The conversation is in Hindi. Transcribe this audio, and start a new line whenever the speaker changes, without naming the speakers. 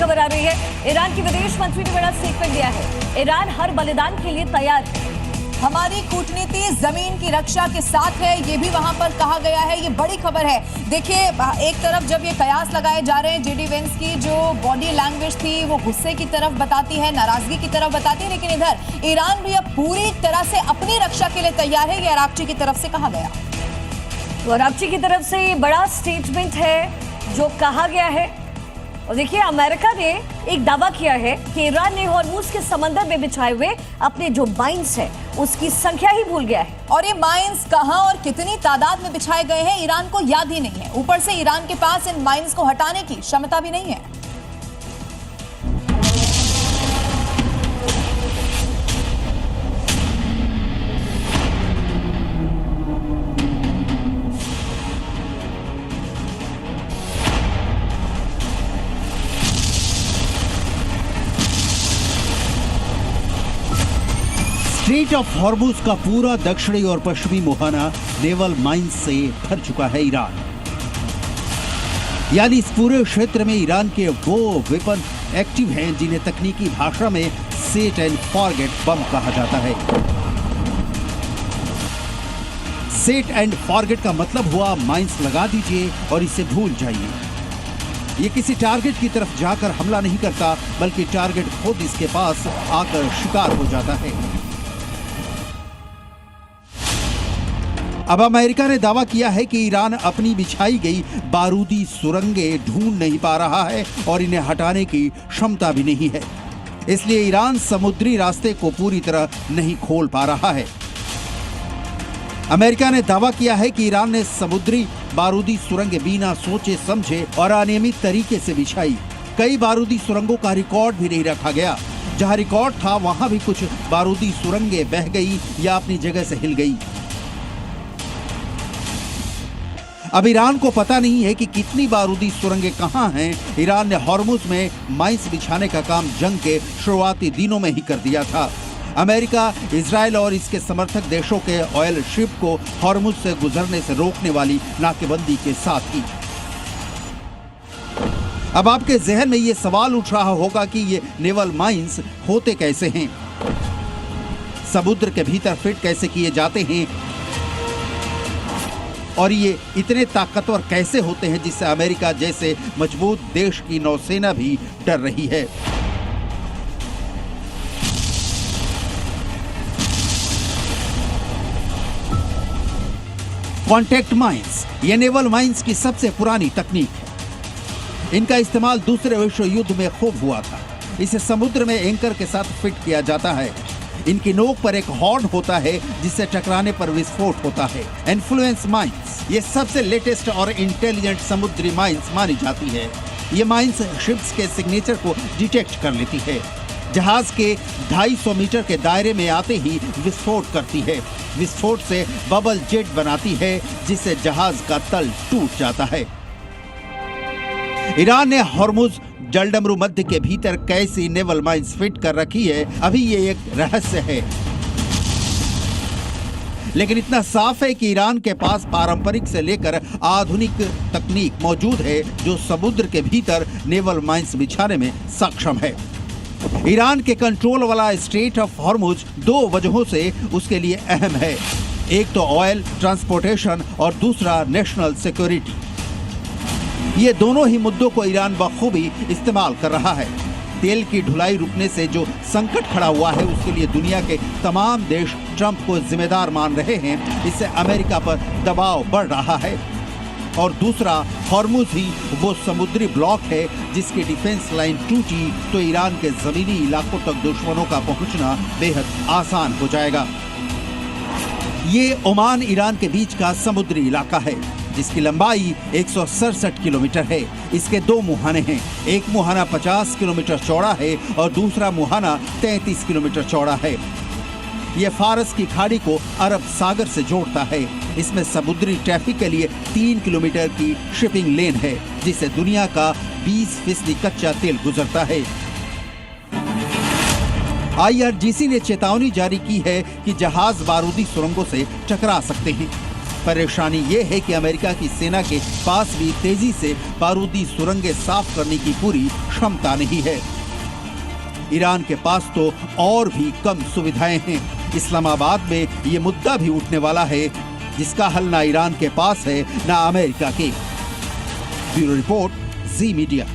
खबर आ रही है। ईरान के विदेश मंत्री ने बड़ा स्टेटमेंट दिया है। ईरान हर बलिदान के लिए तैयार है।
हमारी कूटनीति जमीन की रक्षा के साथ है, ये भी वहां पर कहा गया है। ये बड़ी खबर है। देखिए, एक तरफ जब ये कयास लगाए जा रहे हैं, जेडी वेंस की जो बॉडी लैंग्वेज थी वो गुस्से की तरफ बताती है, नाराजगी की तरफ बताती है, लेकिन इधर ईरान भी अब पूरी तरह से अपनी रक्षा के लिए तैयार है। ये अराक्ची की तरफ से कहा गया।
तो अराक्ची की तरफ से ये बड़ा स्टेटमेंट है जो कहा गया है। और देखिए, अमेरिका ने एक दावा किया है कि ईरान ने हॉर्मुज के समंदर में बिछाए हुए अपने जो माइंस है उसकी संख्या ही भूल गया है।
और ये माइंस कहां और कितनी तादाद में बिछाए गए हैं ईरान को याद ही नहीं है। ऊपर से ईरान के पास इन माइंस को हटाने की क्षमता भी नहीं है।
स्ट्रेट ऑफ हॉर्मुज का पूरा दक्षिणी और पश्चिमी मुहाना नेवल माइंस से भर चुका है ईरान। यानी इस पूरे क्षेत्र में ईरान के वो वेपन एक्टिव हैं जिन्हें तकनीकी भाषा में सेट एंड फॉरगेट बम कहा जाता है। सेट एंड फॉरगेट का मतलब हुआ माइंस लगा दीजिए और इसे भूल जाइए। ये किसी टारगेट की तरफ जाकर हमला नहीं करता, बल्कि टारगेट खुद इसके पास आकर शिकार हो जाता है। अब अमेरिका ने दावा किया है कि ईरान अपनी बिछाई गई बारूदी सुरंगें ढूंढ नहीं पा रहा है और इन्हें हटाने की क्षमता भी नहीं है। इसलिए ईरान समुद्री रास्ते को पूरी तरह नहीं खोल पा रहा है। अमेरिका ने दावा किया है कि ईरान ने समुद्री बारूदी सुरंगें बिना सोचे समझे और अनियमित तरीके से बिछाई। कई बारूदी सुरंगों का रिकॉर्ड भी नहीं रखा गया। जहां रिकॉर्ड था वहां भी कुछ बारूदी सुरंगें बह गई या अपनी जगह से हिल गई। अब ईरान को पता नहीं है कि कितनी बारूदी सुरंगें कहां हैं। ईरान ने हॉर्मुज में माइंस बिछाने का काम जंग के शुरुआती दिनों में ही कर दिया था। अमेरिका, इजराइल और इसके समर्थक देशों के ऑयल शिप को हॉर्मुज से गुजरने से रोकने वाली नाकेबंदी के साथ ही। अब आपके जहन में ये सवाल उठ रहा होगा कि ये नेवल माइंस होते कैसे हैं, समुद्र के भीतर फिट कैसे किए जाते हैं और ये इतने ताकतवर कैसे होते हैं जिससे अमेरिका जैसे मजबूत देश की नौसेना भी डर रही है। कॉन्टैक्ट माइंस ये नेवल माइंस की सबसे पुरानी तकनीक है। इनका इस्तेमाल दूसरे विश्व युद्ध में खूब हुआ था। इसे समुद्र में एंकर के साथ फिट किया जाता है। इनकी नोक पर एक हॉर्न होता है जिससे टकराने पर विस्फोट होता है। इन्फ्लुएंस माइंस ये सबसे लेटेस्ट और इंटेलिजेंट समुद्री माइंस मानी जाती है। ये माइंस शिप्स के सिग्नेचर को डिटेक्ट कर लेती है। जहाज के 250 मीटर के दायरे में आते ही विस्फोट करती है। विस्फोट से बबल जेट बनाती है जिससे जहाज का तल टूट जाता है। ईरान ने हॉर्मुज जलडमरू मध्य के भीतर कैसी नेवल माइंस फिट कर रखी है, अभी ये एक रहस्य है। लेकिन इतना साफ है कि ईरान के पास पारंपरिक से लेकर आधुनिक तकनीक मौजूद है जो समुद्र के भीतर नेवल माइंस बिछाने में सक्षम है। ईरान के कंट्रोल वाला स्ट्रेट ऑफ हॉर्मुज दो वजहों से उसके लिए अहम है। एक तो ऑयल ट्रांसपोर्टेशन और दूसरा नेशनल सिक्योरिटी। ये दोनों ही मुद्दों को ईरान बखूबी इस्तेमाल कर रहा है। तेल की ढुलाई रुकने से जो संकट खड़ा हुआ है उसके लिए दुनिया के तमाम देश ट्रंप को जिम्मेदार मान रहे हैं। इससे अमेरिका पर दबाव बढ़ रहा है। और दूसरा, हॉर्मुज ही वो समुद्री ब्लॉक है जिसकी डिफेंस लाइन टूटी तो ईरान के जमीनी इलाकों तक दुश्मनों का पहुंचना बेहद आसान हो जाएगा। ये ओमान ईरान के बीच का समुद्री इलाका है जिसकी लंबाई 167 किलोमीटर है। इसके दो मुहाने हैं। एक मुहाना 50 किलोमीटर चौड़ा है और दूसरा मुहाना 33 किलोमीटर चौड़ा है। यह फारस की खाड़ी को अरब सागर से जोड़ता है। इसमें समुद्री ट्रैफिक के लिए 3 किलोमीटर की शिपिंग लेन है जिससे दुनिया का 20% कच्चा तेल गुजरता है। IRGC ने चेतावनी जारी की है कि जहाज बारूदी सुरंगों से टकरा सकते हैं। परेशानी ये है कि अमेरिका की सेना के पास भी तेजी से बारूदी सुरंगें साफ करने की पूरी क्षमता नहीं है। ईरान के पास तो और भी कम सुविधाएं हैं। इस्लामाबाद में ये मुद्दा भी उठने वाला है, जिसका हल ना ईरान के पास है ना अमेरिका के। ब्यूरो रिपोर्ट, जी मीडिया।